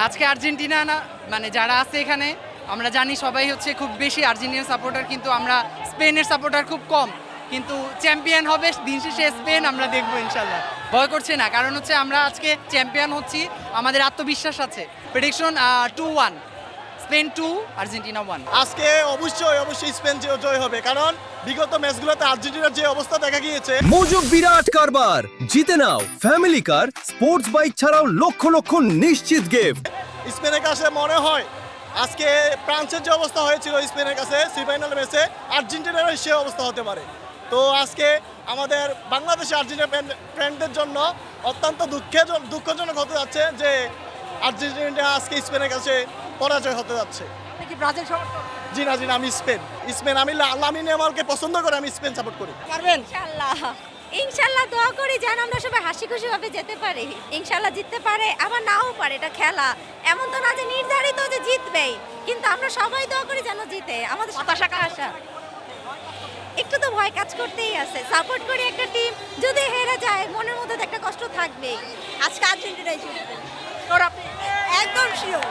আজকে আর্জেন্টিনা না মানে যারা আছে এখানে আমরা জানি সবাই হচ্ছে খুব বেশি আর্জেন্টিনার সাপোর্টার, কিন্তু আমরা স্পেনের সাপোর্টার খুব কম। কিন্তু চ্যাম্পিয়ন হবে দিন শেষে স্পেন, আমরা দেখবো ইনশাল্লাহ। ভয় করছে না, কারণ হচ্ছে আমরা আজকে চ্যাম্পিয়ন হচ্ছি, আমাদের আত্মবিশ্বাস আছে। Prediction 2-1 Spain 2 Argentina 1। আজকে অবশ্যই স্পেন জয় হবে, কারণ বিগত ম্যাচগুলোতে আর্জেন্টিনার যে অবস্থা দেখা গিয়েছে। মজুক বিরাট কারবার, জিতে নাও ফ্যামিলি কার, স্পোর্টস বাইক ছাড়াও লক্ষ লক্ষ নিশ্চিত গিফট। স্পেনের কাছে মনে হয় আজকে ফ্রান্সের যে অবস্থা হয়েছিল স্পেনের কাছে সেমিফাইনাল ম্যাচে, আর্জেন্টিনারও সে অবস্থা হতে পারে। তো আজকে আমাদের বাংলাদেশে আর্জেন্টিনা ফ্রেন্ডদের জন্য অত্যন্ত দুঃখজনক হতে যাচ্ছে যে আর্জেন্টিনা আজকে স্পেনের কাছে পরাজয় হতে যাচ্ছে। কি ব্রাজিল সমর্থক? জি না, আমি স্পেন আমি লামিন ইয়ামালকে পছন্দ করে আমি স্পেন সাপোর্ট করি। পারবেন? ইনশাল্লাহ দোয়া করি যেন আমরা সবাই হাসি খুশি ভাবে যেতে পারি। ইনশাল্লাহ জিততে পারে, আবার নাও পারে, এটা খেলা। এমন তো না যে নির্ধারিত যে জিতবেই, কিন্তু আমরা সবাই দোয়া করি যেন জিতে। আমাদের হতাশা কাজ। আশা একটু তো ভয় কাজ করতেই আছে। সাপোর্ট করি একটা টিম, যদি হেরে যায় মনের মধ্যে তো একটা কষ্ট থাকবেই। আজকে আর্জেন্টিনাই জিতবে, তোর আপনি একদম শিওর।